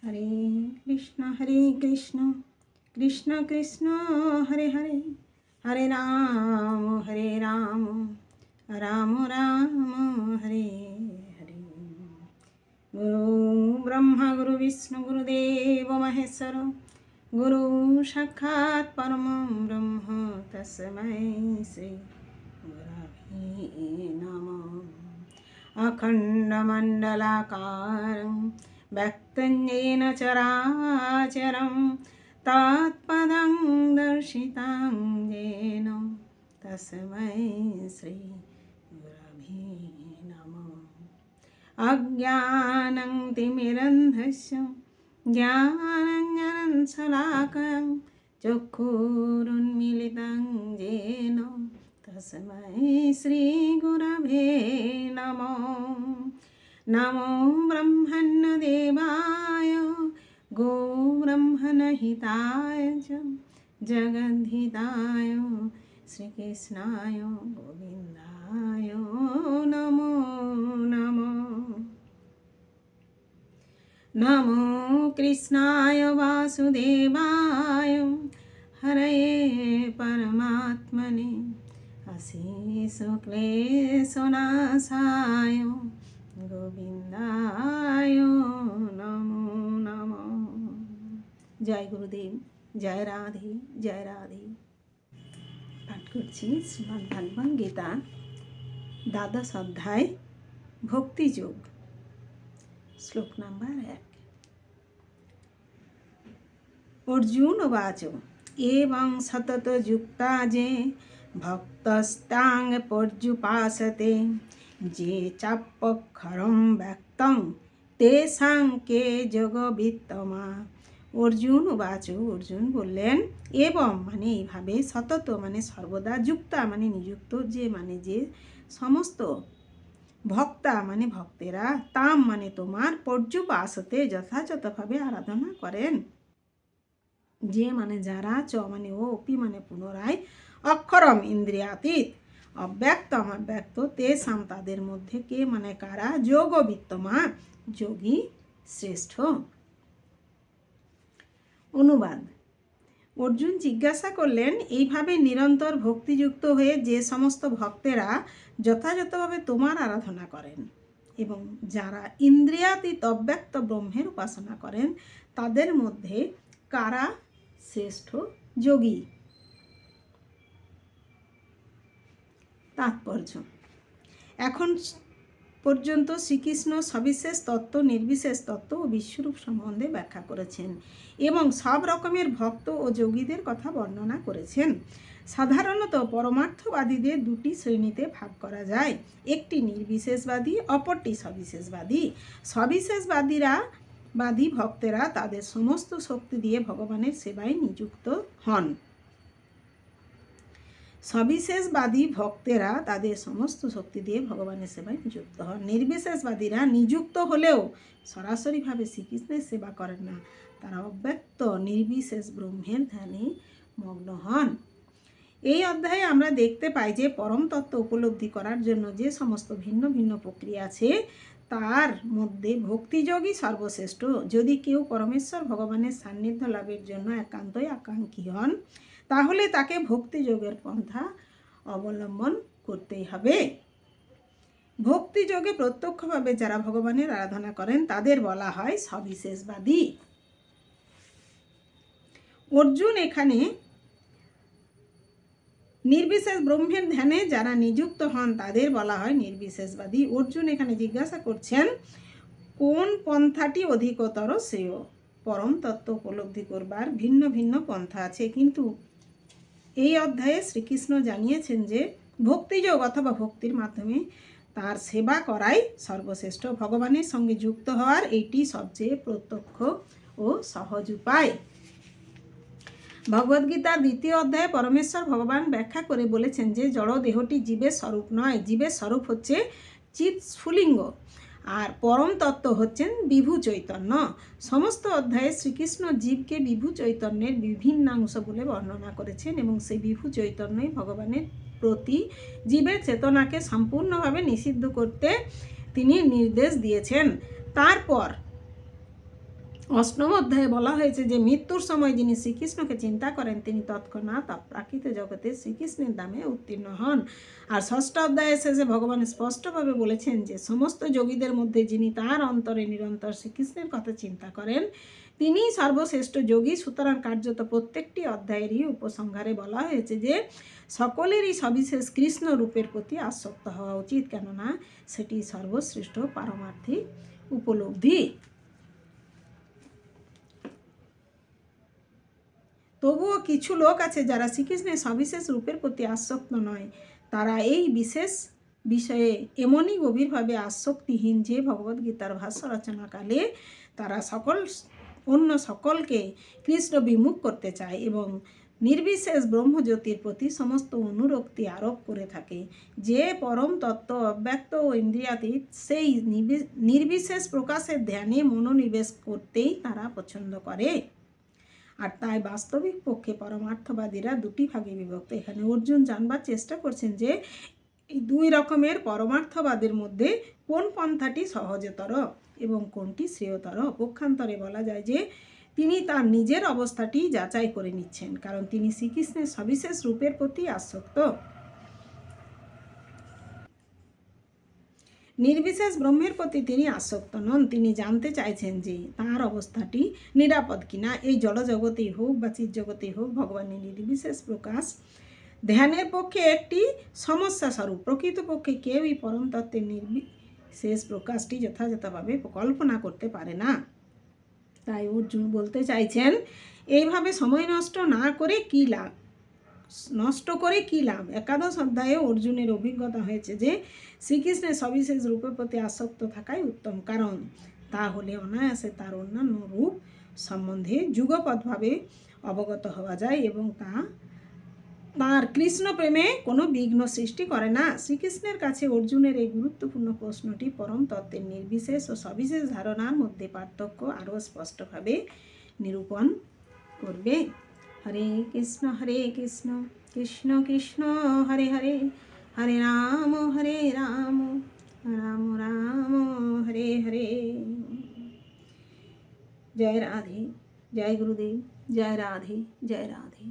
হরে কৃষ্ণ কৃষ্ণ কৃষ্ণ হরে হরে, হরে রাম রাম রাম হরে হরে। গুরু ব্রহ্মা গুরু বিষ্ণু গুরুদেব মহেশ্বর, গুরু সাক্ষাৎ পরম ব্রহ্ম তস্मै শ্রী গুরবে নমঃ। अखण्डमण्डलाकारं व्यक्तं येन चराचरं तत्पदं दर्शितं येन तस्मै श्रीगुरवे नमः। अज्ञानं तिमिरन्धस्य ज्ञानञ्जनं शलाकं चक्षुरुन्मीलितं येन तस्मै श्रीगुरवे नमः। नमो ब्रह्मण्यदेवाय गोब्रह्मणहिताय च जगद्धिताय श्रीकृष्णाय गोविन्दाय नमो नमः। नमो कृष्णाय वासुदेवाय हरये परमात्मने अशेषक्लेशनाशाय गोविन्दाय नमो नमः। जय गुरुदेव, जय राधे जय राधे। पाठ करছি শ্রীমদ্ ভাগবত গীতা দ্বাদশ অধ্যায় ভক্তিযোগ, শ্লোক নাম্বার 1। अर्जुन उवाच एवं सतत युक्ता जे भक्तस्तांग पर्युपासते जे चाप्यक्षरं व्यक्तं तेषां के যোগবিত্তমা। অর্জুন উবাচ, অর্জুন বললেন, এবং মানে এইভাবে সতত মানে সর্বদা, যুক্তা মানে নিযুক্ত, যে মানে যে সমস্ত, ভক্তা মানে ভক্তেরা, তাম মানে তোমার, পর্যুপাসতে যথাযথভাবে আরাধনা করেন, যে মানে যারা, চ মানে ও, অপি মানে পুনরায়, অক্ষরম ইন্দ্রিয়াতীত, অব্যক্তম অব্যক্ত, তেষাম তাদের মধ্যে, কে মানে কারা, যোগবিত্তমা যোগী শ্রেষ্ঠ। অনুবাদ। অর্জুন জিজ্ঞাসা করলেন, এইভাবে নিরন্তর ভক্তিযুক্ত হয়ে যে সমস্ত ভক্তেরা যথাযথভাবে তোমার আরাধনা করেন এবং যারা ইন্দ্রিয়াতীত অব্যক্ত ব্রহ্মের উপাসনা করেন, তাদের মধ্যে কারা শ্রেষ্ঠ যোগী। তাৎপর্য। এখন পর্যন্ত শ্রীকৃষ্ণ সবিশেষ তত্ত্ব, নির্বিশেষ তত্ত্ব ও বিশ্বরূপ সম্বন্ধে ব্যাখ্যা করেছেন এবং সব রকমের ভক্ত ও যোগীদের কথা বর্ণনা করেছেন। সাধারণত পরমার্থবাদীদের দুটি শ্রেণীতে ভাগ করা যায়, একটি নির্বিশেষবাদী, অপরটি সবিশেষবাদী। সবিশেষবাদী ভক্তেরা তাদের সমস্ত শক্তি দিয়ে ভগবানের সেবায় নিযুক্ত হন। সবিশেষবাদী ভক্তেরা তাদের সমস্ত শক্তি দিয়ে ভগবানের সেবায় নিযুক্ত হন। নির্বিশেষবাদীরা নিযুক্ত হলেও সরাসরিভাবে শ্রীকৃষ্ণের সেবা করেন না, তারা অব্যক্ত নির্বিশেষ ব্রহ্মের ধ্যানে মগ্ন হন। এই অধ্যায়ে আমরা দেখতে পাই যে পরম তত্ত্ব উপলব্ধি করার জন্য যে সমস্ত ভিন্ন ভিন্ন প্রক্রিয়া আছে, তার মধ্যে ভক্তিযোগই সর্বশ্রেষ্ঠ। যদি কেউ পরমেশ্বর ভগবানের সান্নিধ্য লাভের জন্য একান্তই আকাঙ্ক্ষী হন, তাহলে তাকে ভক্তিযোগের পন্থা অবলম্বন করতেই হবে। ভক্তিযোগে প্রত্যক্ষভাবে যারা ভগবানের আরাধনা করেন তাদের বলা হয় সবিশেষবাদী। অর্জুন এখানে নির্বিশেষ ব্রহ্মের ধ্যানে যারা নিযুক্ত হন তাদের বলা হয় নির্বিশেষবাদী। অর্জুন এখানে জিজ্ঞাসা করছেন, কোন পন্থাটি অধিকতর শ্রেয়? পরম তত্ত্ব উপলব্ধি করবার ভিন্ন ভিন্ন পন্থা আছে, কিন্তু এই অধ্যায়ে শ্রীকৃষ্ণ জানিয়েছেন যে ভক্তিযোগ অথবা ভক্তির মাধ্যমে তার সেবা করাই সর্বশ্রেষ্ঠ। ভগবানের সঙ্গে যুক্ত হওয়ার এইটি সবচেয়ে প্রত্যক্ষ ও সহজ উপায়। ভগবদ্গীতার 2য় অধ্যায়ে পরমেশ্বর ভগবান ব্যাখ্যা করে বলেছেন যে জড় দেহটি জীবের স্বরূপ নয়, জীবের স্বরূপ হচ্ছে চিৎ স্ফুলিঙ্গ, আর পরম তত্ত্ব হচ্ছেন বিভু চৈতন্য। সমস্ত অধ্যায়ে শ্রীকৃষ্ণ জীবকে বিভু চৈতন্যের বিভিন্নাংশ বলে বর্ণনা করেছেন এবং সেই বিভু চৈতন্যই ভগবানের প্রতি জীবের চেতনাকে সম্পূর্ণভাবে নিষিদ্ধ করতে তিনি নির্দেশ দিয়েছেন। তারপর অষ্টম অধ্যায়ে বলা হয়েছে যে মৃত্যুর সময় যিনি শ্রীকৃষ্ণকে চিন্তা করেন তিনি তৎক্ষণাৎ অপ্রাকৃত জগতে শ্রীকৃষ্ণের নামে উত্তীর্ণ হন। আর ষষ্ঠ অধ্যায়ের শেষে ভগবান স্পষ্টভাবে বলেছেন যে সমস্ত যোগীদের মধ্যে যিনি তার অন্তরে নিরন্তর শ্রীকৃষ্ণের কথা চিন্তা করেন তিনিই সর্বশ্রেষ্ঠ যোগী। সুতরাং কার্যত প্রত্যেকটি অধ্যায়েরই উপসংহারে বলা হয়েছে যে সকলেরই সবিশেষ কৃষ্ণ রূপের প্রতি আসক্ত হওয়া উচিত, কেননা সেটি সর্বশ্রেষ্ঠ পারমার্থিক উপলব্ধি। তবুও কিছু লোক আছে যারা শ্রীকৃষ্ণের সবিশেষ রূপের প্রতি আসক্ত নয়, তারা এই বিশেষ বিষয়ে এমনই গভীরভাবে আসক্তিহীন যে ভগবদ্গীতার ভাষ্য রচনাকালে তারা অন্য সকলকে কৃষ্ণ বিমুখ করতে চায় এবং নির্বিশেষ ব্রহ্মজ্যোতির প্রতি সমস্ত অনুরক্তি আরোপ করে থাকে। যে পরম তত্ত্ব অব্যক্ত ও ইন্দ্রিয়াতীত সেই নির্বিশেষ প্রকাশের ধ্যানে মনোনিবেশ করতেই তারা পছন্দ করে। আর তাই বাস্তবিক পক্ষে পরমার্থবাদীরা দুটি ভাগে বিভক্ত। এখানে অর্জুন জানবার চেষ্টা করছেন যে এই দুই রকমের পরমার্থবাদের মধ্যে কোন পন্থাটি সহজতর এবং কোনটি শ্রেয়তর। পক্ষান্তরে বলা যায় যে তিনি তার নিজের অবস্থাটি যাচাই করে নিচ্ছেন, কারণ তিনি শ্রীকৃষ্ণের সবিশেষ রূপের প্রতি আসক্ত। নির্বিশেষ ব্রহ্মের প্রতি তিনি আসক্ত নন। তিনি জানতে চাইছেন যে তার অবস্থাটি নিরাপদ কিনা। এই জড়জগতেই হোক বা চিৎজগতেই হোক ভগবানের নির্বিশেষ প্রকাশ ধ্যানের পক্ষে একটি সমস্যা স্বরূপ। প্রকৃতপক্ষে কেউই পরম তত্ত্বের নির্বিশেষ প্রকাশটি যথাযথভাবে কল্পনা করতে পারে না। তাই অর্জুন বলতে চাইছেন এইভাবে সময় নষ্ট করে কি লাভ। একাদশ অধ্যায়ে অর্জুনের অভিজ্ঞতা হয়েছে যে শ্রীকৃষ্ণের সবিশেষ রূপের প্রতি আসক্ত থাকাই উত্তম, কারণ তা হলে অনায়াসে তার অন্যান্য রূপ সম্বন্ধে যুগপৎভাবে অবগত হওয়া যায় এবং তার কৃষ্ণ প্রেমে কোনো বিঘ্ন সৃষ্টি করে না। শ্রীকৃষ্ণের কাছে অর্জুনের এই গুরুত্বপূর্ণ প্রশ্নটি পরম তত্ত্বের নির্বিশেষ ও সবিশেষ ধারণার মধ্যে পার্থক্য আরও স্পষ্টভাবে নিরূপণ করবে। হরে কৃষ্ণ কৃষ্ণ কৃষ্ণ হরে হরে, হরে রাম রাম রাম হরে হরে। জয় রাধে, জয় গুরুদেব, জয় রাধে, জয় রাধে।